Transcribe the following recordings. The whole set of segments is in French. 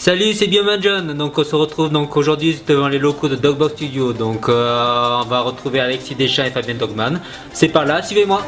Salut, c'est Bioman John. Donc on se retrouve donc aujourd'hui devant les locaux de Dogbox Studio. Donc on va retrouver Alexis Deschamps et Fabien Dogman. C'est par là, suivez-moi.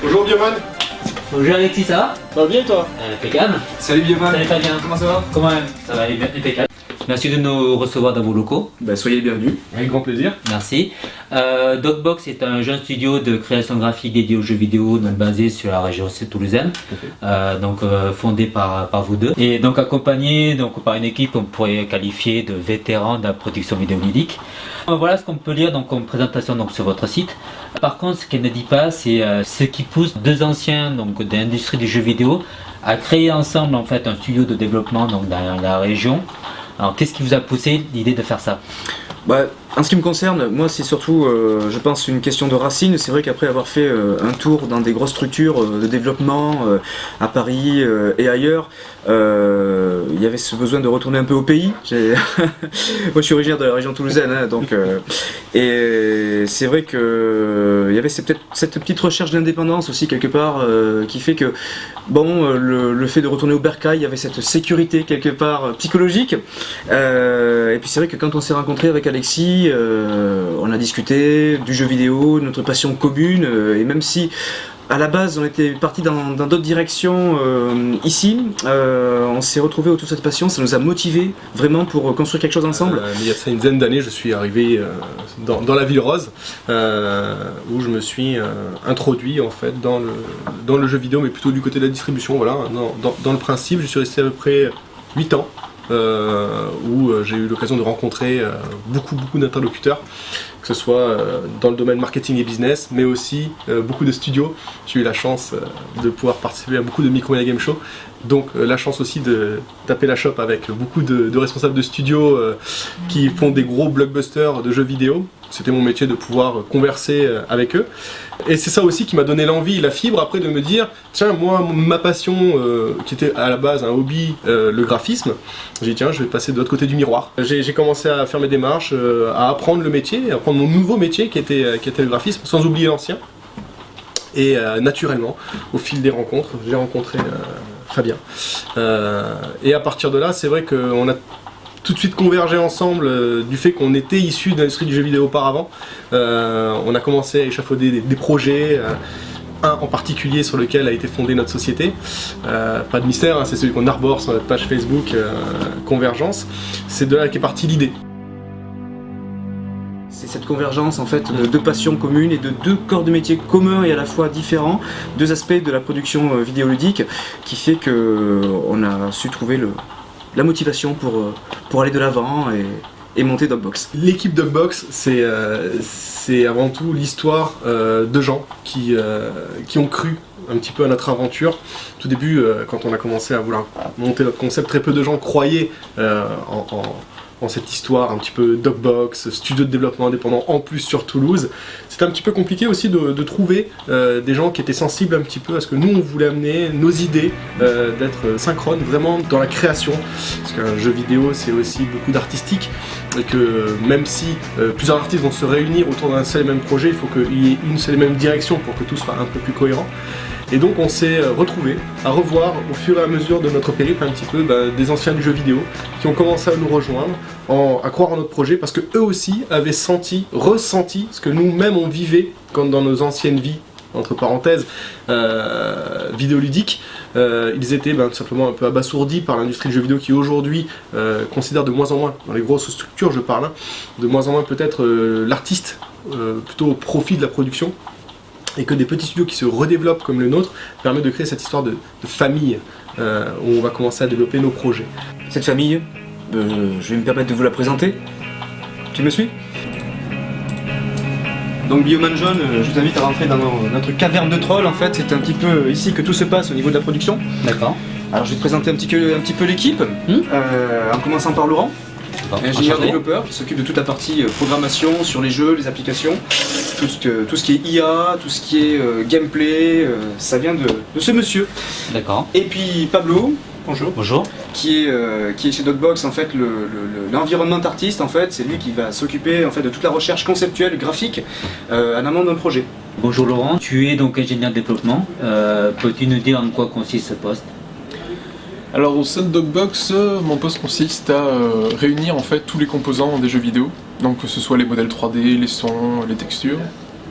Bonjour Bioman. Bonjour Alexis, ça va? Ça va bien toi? Impeccable. Salut Bioman. Salut Fabien. Comment ça va? Comment même? Ça va, impeccable. Merci de nous recevoir dans vos locaux. Soyez les bienvenus. Avec grand plaisir. Merci. Dogbox est un jeune studio de création graphique dédié aux jeux vidéo, donc basé sur la région toulousaine, fondé par vous deux, et donc accompagné donc par une équipe qu'on pourrait qualifier de vétérans de la production vidéoludique. Voilà ce qu'on peut lire donc comme présentation donc sur votre site. Par contre, ce qu'elle ne dit pas, c'est ce qui pousse deux anciens donc de l'industrie du jeu vidéo à créer ensemble en fait un studio de développement donc dans la région. Alors, qu'est-ce qui vous a poussé l'idée de faire ça? En ce qui me concerne, moi c'est surtout, je pense, une question de racines. C'est vrai qu'après avoir fait un tour dans des grosses structures de développement à Paris et ailleurs, il y avait ce besoin de retourner un peu au pays. Moi je suis originaire de la région toulousaine, et c'est vrai qu'il y avait peut-être cette petite recherche d'indépendance aussi quelque part qui fait que le fait de retourner au bercail, il y avait cette sécurité quelque part psychologique. Et puis c'est vrai que quand on s'est rencontré avec Alexis, on a discuté du jeu vidéo, de notre passion commune, et même si à la base on était parti dans d'autres directions ici, on s'est retrouvé autour de cette passion, ça nous a motivés vraiment pour construire quelque chose ensemble. Il y a ça une dizaine d'années, je suis arrivé dans la Ville Rose, où je me suis introduit en fait dans le jeu vidéo, mais plutôt du côté de la distribution. Voilà. Dans le principe, je suis resté à peu près 8 ans. Où j'ai eu l'occasion de rencontrer beaucoup d'interlocuteurs, que ce soit dans le domaine marketing et business, mais aussi beaucoup de studios. J'ai eu la chance de pouvoir participer à beaucoup de Micromania Game Show, donc la chance aussi de taper la shop avec beaucoup de responsables de studios qui font des gros blockbusters de jeux vidéo. C'était mon métier de pouvoir converser avec eux. Et c'est ça aussi qui m'a donné l'envie, la fibre après de me dire, tiens, moi, ma passion, qui était à la base un hobby, le graphisme, j'ai dit tiens, je vais passer de l'autre côté du miroir. J'ai commencé à faire mes démarches, à apprendre le métier, à apprendre mon nouveau métier qui était le graphisme, sans oublier l'ancien. Et naturellement, au fil des rencontres, j'ai rencontré Fabien. Et à partir de là, c'est vrai qu'on a tout de suite convergé ensemble du fait qu'on était issus de l'industrie du jeu vidéo auparavant. On a commencé à échafauder des projets, un en particulier sur lequel a été fondée notre société. Pas de mystère, c'est celui qu'on arbore sur notre page Facebook Convergence. C'est de là qu'est partie l'idée. C'est cette convergence en fait de deux passions communes et de deux corps de métier communs et à la fois différents, deux aspects de la production vidéoludique qui fait qu'on a su trouver la motivation pour aller de l'avant et monter Dogbox. L'équipe Dogbox, c'est avant tout l'histoire de gens qui ont cru un petit peu à notre aventure. Tout début, quand on a commencé à vouloir monter notre concept, très peu de gens croyaient en cette histoire un petit peu Dogbox, studio de développement indépendant, en plus sur Toulouse. C'était un petit peu compliqué aussi de trouver des gens qui étaient sensibles un petit peu à ce que nous on voulait amener, nos idées, d'être synchrones vraiment dans la création, parce qu'un jeu vidéo c'est aussi beaucoup d'artistique, et que même si plusieurs artistes vont se réunir autour d'un seul et même projet, il faut qu'il y ait une seule et même direction pour que tout soit un peu plus cohérent. Et donc on s'est retrouvés à revoir au fur et à mesure de notre périple un petit peu des anciens du jeu vidéo qui ont commencé à nous rejoindre, à croire en notre projet parce que eux aussi avaient ressenti ce que nous-mêmes on vivait comme dans nos anciennes vies, entre parenthèses, vidéoludiques. Ils étaient tout simplement un peu abasourdis par l'industrie du jeu vidéo qui aujourd'hui considère de moins en moins, dans les grosses structures je parle, de moins en moins peut-être l'artiste, plutôt au profit de la production. Et que des petits studios qui se redéveloppent comme le nôtre permettent de créer cette histoire de famille où on va commencer à développer nos projets. Cette famille, je vais me permettre de vous la présenter. Tu me suis? Donc Bioman John, je vous invite à rentrer dans notre caverne de trolls en fait, c'est un petit peu ici que tout se passe au niveau de la production. D'accord. Alors je vais te présenter un petit peu l'équipe, en commençant par Laurent. Ingénieur développeur qui s'occupe de toute la partie programmation sur les jeux, les applications, tout ce qui est IA, tout ce qui est gameplay, ça vient de ce monsieur. D'accord. Et puis Pablo, Bonjour. Bonjour. qui est chez Docbox en fait l'environnement artiste en fait, c'est lui qui va s'occuper en fait de toute la recherche conceptuelle graphique en amont d'un projet. Bonjour Laurent, tu es donc ingénieur de développement. Peux-tu nous dire en quoi consiste ce poste? Alors au sein de Docbox, mon poste consiste à réunir en fait tous les composants des jeux vidéo, donc que ce soit les modèles 3D, les sons, les textures,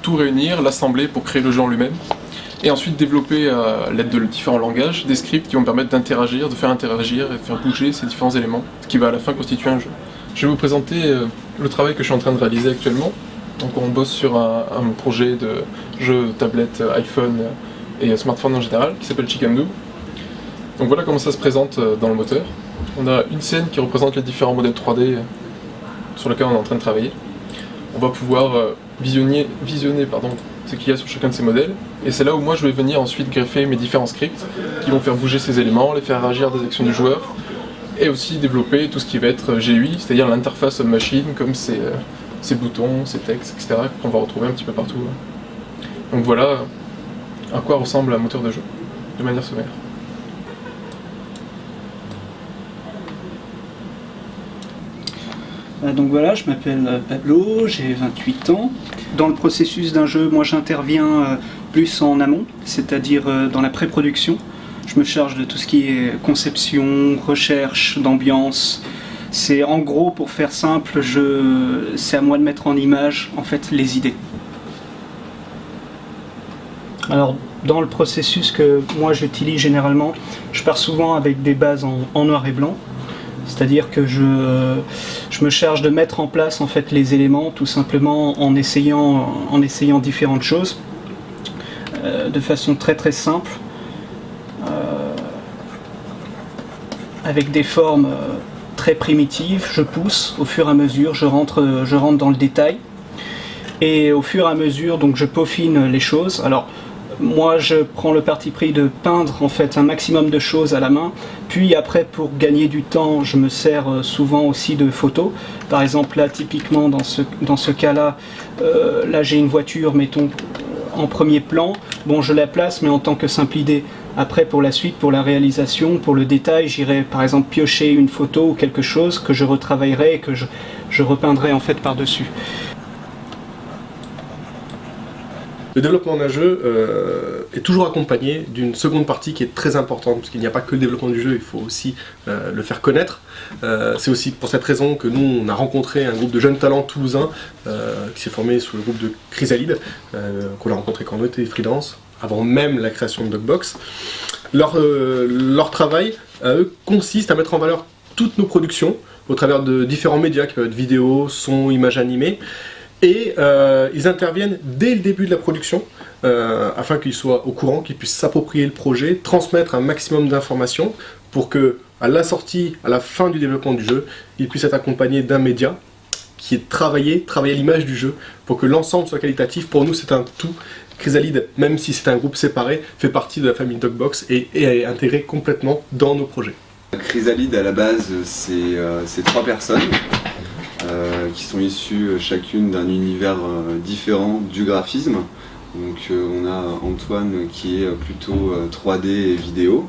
tout réunir, l'assembler pour créer le jeu en lui-même, et ensuite développer à l'aide de différents langages des scripts qui vont permettre d'interagir, de faire interagir et de faire bouger ces différents éléments, ce qui va à la fin constituer un jeu. Je vais vous présenter le travail que je suis en train de réaliser actuellement. Donc on bosse sur un projet de jeu tablette, iPhone et smartphone en général qui s'appelle Chikando. Donc voilà comment ça se présente dans le moteur. On a une scène qui représente les différents modèles 3D sur lesquels on est en train de travailler. On va pouvoir visionner ce qu'il y a sur chacun de ces modèles. Et c'est là où moi je vais venir ensuite greffer mes différents scripts qui vont faire bouger ces éléments, les faire réagir à des actions du joueur, et aussi développer tout ce qui va être GUI, c'est-à-dire l'interface homme-machine, comme ces boutons, ces textes, etc. qu'on va retrouver un petit peu partout. Donc voilà à quoi ressemble un moteur de jeu, de manière sommaire. Donc voilà, je m'appelle Pablo, j'ai 28 ans. Dans le processus d'un jeu, moi j'interviens plus en amont, c'est-à-dire dans la pré-production. Je me charge de tout ce qui est conception, recherche, d'ambiance. C'est en gros, pour faire simple, c'est à moi de mettre en image en fait les idées. Alors dans le processus que moi j'utilise généralement, je pars souvent avec des bases en noir et blanc. C'est-à-dire que je me charge de mettre en place en fait les éléments tout simplement en essayant différentes choses de façon très très simple avec des formes très primitives. Je pousse au fur et à mesure, je rentre dans le détail et au fur et à mesure donc je peaufine les choses. Alors moi je prends le parti pris de peindre en fait un maximum de choses à la main, puis après pour gagner du temps je me sers souvent aussi de photos. Par exemple là typiquement dans ce cas là, là j'ai une voiture mettons en premier plan, bon je la place mais en tant que simple idée. Après pour la suite, pour la réalisation, pour le détail, j'irai par exemple piocher une photo ou quelque chose que je retravaillerai et que je repeindrai en fait par dessus. Le développement d'un jeu est toujours accompagné d'une seconde partie qui est très importante, parce qu'il n'y a pas que le développement du jeu, il faut aussi le faire connaître. C'est aussi pour cette raison que nous, on a rencontré un groupe de jeunes talents toulousains qui s'est formé sous le groupe de Chrysalide, qu'on a rencontré quand on était freelance, avant même la création de Docbox. Leur travail, eux, consiste à mettre en valeur toutes nos productions, au travers de différents médias, qui peuvent être vidéo, son, images animées, et ils interviennent dès le début de la production afin qu'ils soient au courant, qu'ils puissent s'approprier le projet, transmettre un maximum d'informations pour que, à la sortie, à la fin du développement du jeu, ils puissent être accompagnés d'un média qui est travailler l'image du jeu pour que l'ensemble soit qualitatif. Pour nous, c'est un tout. Chrysalide, même si c'est un groupe séparé, fait partie de la famille Docbox et est intégré complètement dans nos projets. Chrysalide, à la base, c'est 3 personnes. Qui sont issues chacune d'un univers différent du graphisme. Donc on a Antoine qui est plutôt 3D et vidéo,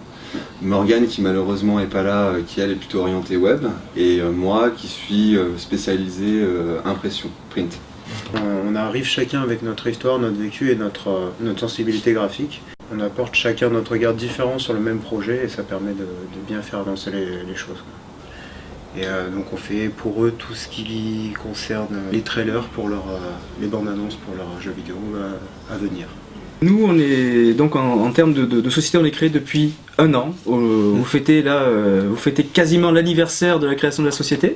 Morgane qui malheureusement est pas là, qui elle est plutôt orientée web, et moi qui suis spécialisé impression, print. On arrive chacun avec notre histoire, notre vécu et notre sensibilité graphique. On apporte chacun notre regard différent sur le même projet et ça permet de bien faire avancer les choses. Et donc on fait pour eux tout ce qui concerne les trailers pour les bandes annonces pour leurs jeux vidéo à venir. Nous, on est donc en termes de société, on est créé depuis 1 an. Vous fêtez quasiment l'anniversaire de la création de la société.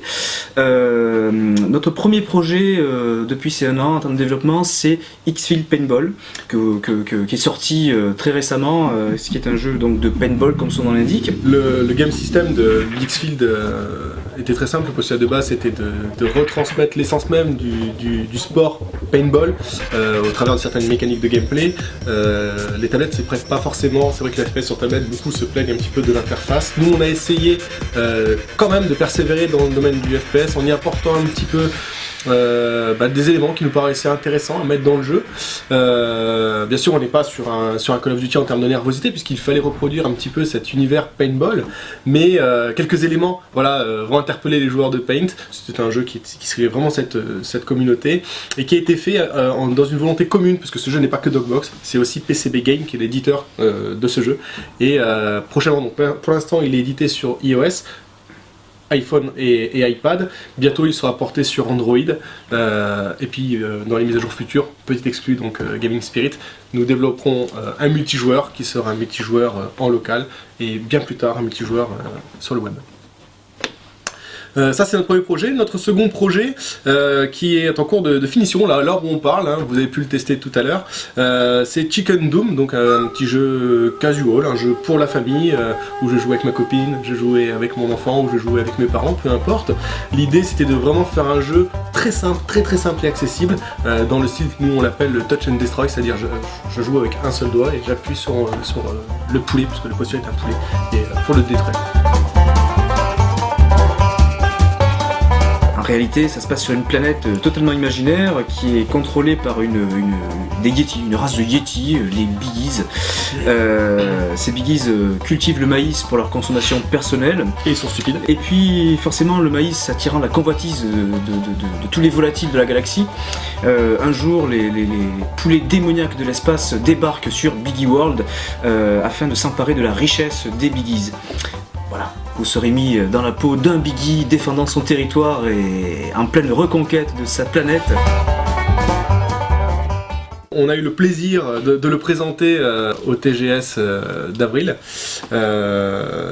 Notre premier projet depuis ces 1 an en termes de développement, c'est X-Field Paintball, qui est sorti très récemment, ce qui est un jeu donc de paintball comme son nom l'indique. Le game system de X-Field était très simple, le postulat de base c'était de retransmettre l'essence même du sport paintball au travers de certaines mécaniques de gameplay. Les tablettes s'y prêtent pas forcément, c'est vrai que la FPS sur tablette, beaucoup se plaignent un petit peu de l'interface. Nous on a essayé quand même de persévérer dans le domaine du FPS en y apportant un petit peu des éléments qui nous paraissaient intéressants à mettre dans le jeu. Bien sûr, on n'est pas sur un Call of Duty en termes de nervosité, puisqu'il fallait reproduire un petit peu cet univers paintball, mais quelques éléments vont interpeller les joueurs de Paint. C'est un jeu qui suivait vraiment cette communauté, et qui a été fait dans une volonté commune, parce que ce jeu n'est pas que Dogbox, c'est aussi PCB Game qui est l'éditeur de ce jeu. Et prochainement, donc, pour l'instant il est édité sur iOS, iPhone et iPad. Bientôt il sera porté sur Android, et puis dans les mises à jour futures, petit exclu donc Gaming Spirit, nous développerons un multijoueur qui sera un multijoueur en local, et bien plus tard un multijoueur sur le web. Ça c'est notre premier projet. Notre second projet qui est en cours de finition, là, à l'heure où on parle, hein, vous avez pu le tester tout à l'heure, c'est Chicken Doom, donc un petit jeu casual, un jeu pour la famille, où je joue avec ma copine, je jouais avec mon enfant, ou je jouais avec mes parents, peu importe. L'idée c'était de vraiment faire un jeu très simple, très simple et accessible, dans le style que nous on l'appelle le touch and destroy, c'est-à-dire je joue avec un seul doigt et j'appuie sur le poulet, puisque le poisson est un poulet, et pour le détruire. En réalité, ça se passe sur une planète totalement imaginaire qui est contrôlée par des Yétis, une race de Yétis, les Biggies. Ces Biggies cultivent le maïs pour leur consommation personnelle. Et ils sont stupides. Et puis, forcément, le maïs attirant la convoitise de tous les volatiles de la galaxie, un jour, les poulets démoniaques de l'espace débarquent sur Biggie World afin de s'emparer de la richesse des Biggies. Voilà, vous serez mis dans la peau d'un Biggie défendant son territoire et en pleine reconquête de sa planète. On a eu le plaisir de le présenter au TGS d'avril.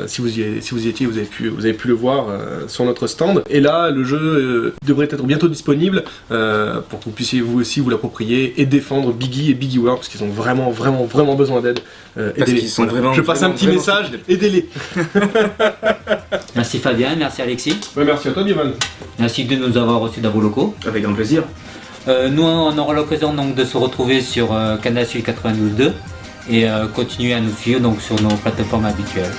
Si vous y étiez, vous avez pu le voir sur notre stand. Et là, le jeu devrait être bientôt disponible pour que vous puissiez vous aussi vous l'approprier et défendre Biggie et Biggie World, parce qu'ils ont vraiment besoin d'aide. Aidez-les. Voilà. Je passe un petit message, aidez-les. Merci Fabien, merci Alexis. Ouais, merci à toi Biman. Merci de nous avoir reçus dans vos locaux. Avec grand plaisir. Nous on aura l'occasion donc de se retrouver sur Canal Sud 92.2 et continuer à nous suivre donc sur nos plateformes habituelles.